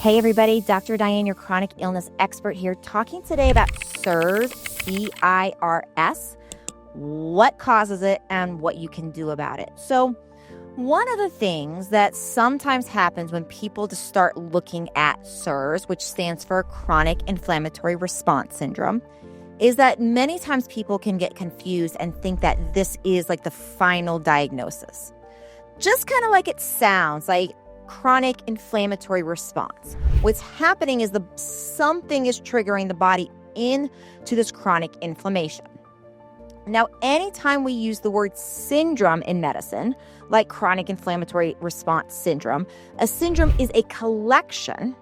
Hey everybody, Dr. Diane, your chronic illness expert here, talking today about CIRS, C-I-R-S, what causes it and what you can do about it. So one of the things that sometimes happens when people just start looking at CIRS, which stands for Chronic Inflammatory Response Syndrome, is that many times people can get confused and think that this is like the final diagnosis. Just kind of like it sounds, like chronic inflammatory response. What's happening is something is triggering the body into this chronic inflammation. Now, anytime we use the word syndrome in medicine, like chronic inflammatory response syndrome, a syndrome is a collection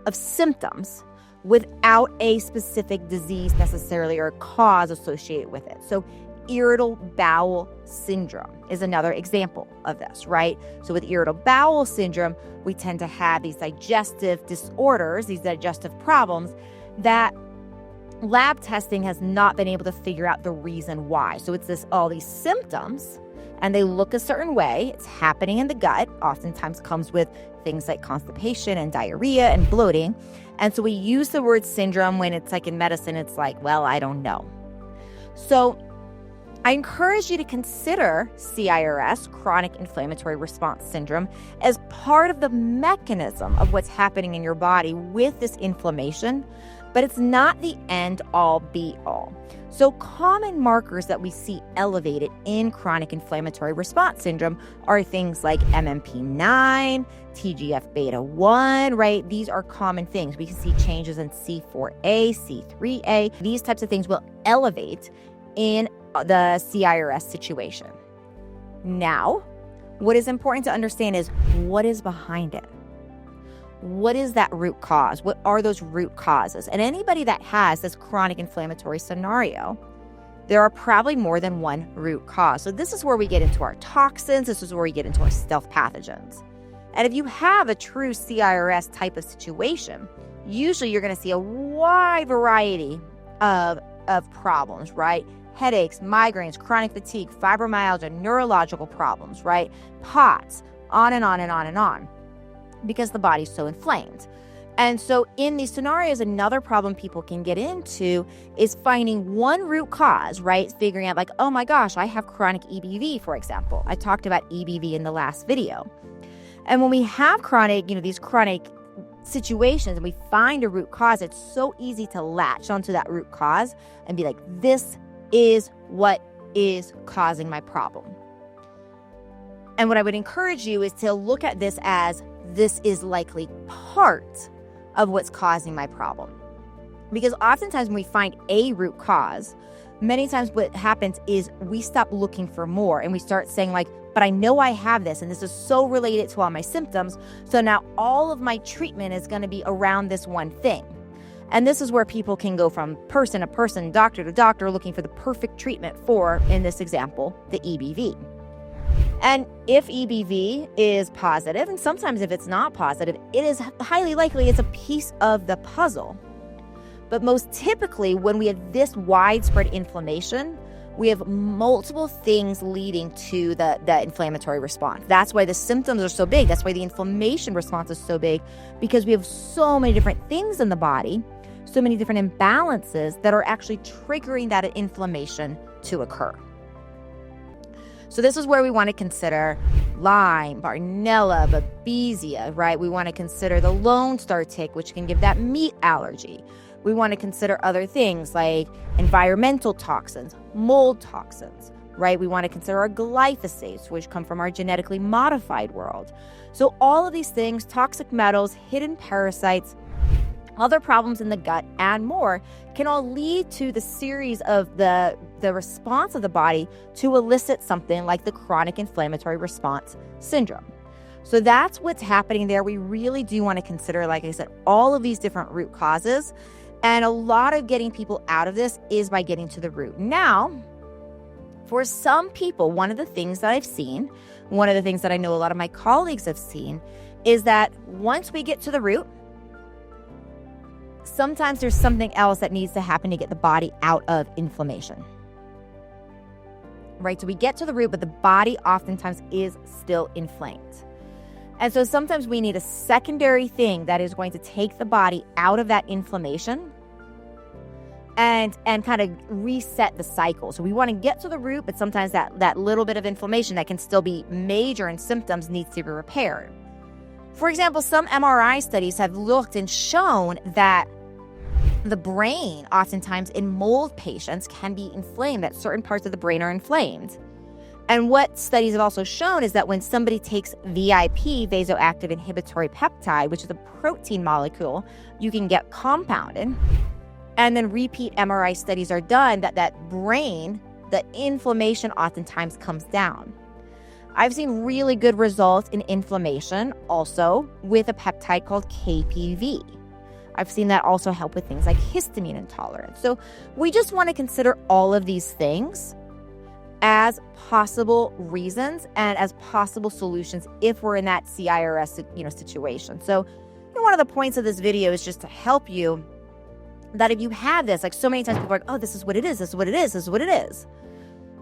of symptoms without a specific disease necessarily or a cause associated with it. So irritable bowel syndrome is another example of this, right? So with irritable bowel syndrome, we tend to have these digestive disorders, these digestive problems that lab testing has not been able to figure out the reason why. So it's all these symptoms, and they look a certain way. It's happening in the gut, oftentimes comes with things like constipation and diarrhea and bloating. And so we use the word syndrome when it's like in medicine, it's like, well, I don't know. So I encourage you to consider CIRS, chronic inflammatory response syndrome, as part of the mechanism of what's happening in your body with this inflammation, but it's not the end all be all. So common markers that we see elevated in chronic inflammatory response syndrome are things like MMP9, TGF-beta1, right? These are common things. We can see changes in C4A, C3A. These types of things will elevate in the CIRS situation. Now, what is important to understand is what is behind it. What is that root cause? What are those root causes? And anybody that has this chronic inflammatory scenario, there are probably more than one root cause. So this is where we get into our toxins. This is where we get into our stealth pathogens. And if you have a true CIRS type of situation, usually you're going to see a wide variety of problems, right? Headaches, migraines, chronic fatigue, fibromyalgia, neurological problems, right? POTS, on and on and on and on, because the body's so inflamed. And so in these scenarios, another problem people can get into is finding one root cause, right? Figuring out like, oh my gosh, I have chronic EBV, for example. I talked about EBV in the last video. And when we have chronic, these chronic situations and we find a root cause, it's so easy to latch onto that root cause and be like, this is what is causing my problem. And what I would encourage you is to look at this as this is likely part of what's causing my problem. Because oftentimes when we find a root cause, many times what happens is we stop looking for more and we start saying like, but I know I have this and this is so related to all my symptoms. So now all of my treatment is going to be around this one thing. And this is where people can go from person to person, doctor to doctor, looking for the perfect treatment for, in this example, the EBV. And if EBV is positive, and sometimes if it's not positive, it is highly likely it's a piece of the puzzle. But most typically, when we have this widespread inflammation, we have multiple things leading to the inflammatory response. That's why the symptoms are so big. That's why the inflammation response is so big, because we have so many different things in the body, so many different imbalances that are actually triggering that inflammation to occur. So this is where we want to consider Lyme, Bartonella, Babesia, right? We want to consider the Lone Star tick, which can give that meat allergy. We want to consider other things like environmental toxins, mold toxins, right? We want to consider our glyphosates, which come from our genetically modified world. So all of these things, toxic metals, hidden parasites, other problems in the gut, and more can all lead to the series of the response of the body to elicit something like the chronic inflammatory response syndrome. So that's what's happening there. We really do want to consider, like I said, all of these different root causes. And a lot of getting people out of this is by getting to the root. Now, for some people, one of the things that I've seen, one of the things that I know a lot of my colleagues have seen, is that once we get to the root, sometimes there's something else that needs to happen to get the body out of inflammation. Right? So we get to the root, but the body oftentimes is still inflamed. And so sometimes we need a secondary thing that is going to take the body out of that inflammation and kind of reset the cycle. So we want to get to the root, but sometimes that little bit of inflammation that can still be major in symptoms needs to be repaired. For example, some MRI studies have looked and shown that the brain, oftentimes in mold patients, can be inflamed, that certain parts of the brain are inflamed. And what studies have also shown is that when somebody takes VIP, vasoactive inhibitory peptide, which is a protein molecule, you can get compounded. And then repeat MRI studies are done that brain, the inflammation oftentimes comes down. I've seen really good results in inflammation also with a peptide called KPV. I've seen that also help with things like histamine intolerance. So we just want to consider all of these things as possible reasons and as possible solutions if we're in that CIRS, situation. So one of the points of this video is just to help you that if you have this, like so many times people are like, oh, this is what it is, this is what it is, this is what it is.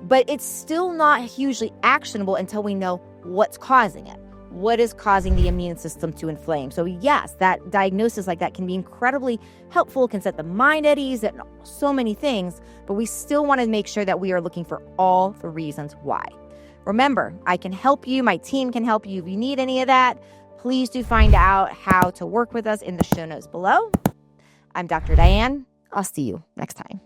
But it's still not hugely actionable until we know what's causing it. What is causing the immune system to inflame? So yes, that diagnosis like that can be incredibly helpful, can set the mind at ease, and so many things, but we still want to make sure that we are looking for all the reasons why. Remember, I can help you, my team can help you. If you need any of that, please do find out how to work with us in the show notes below. I'm Dr. Diane. I'll see you next time.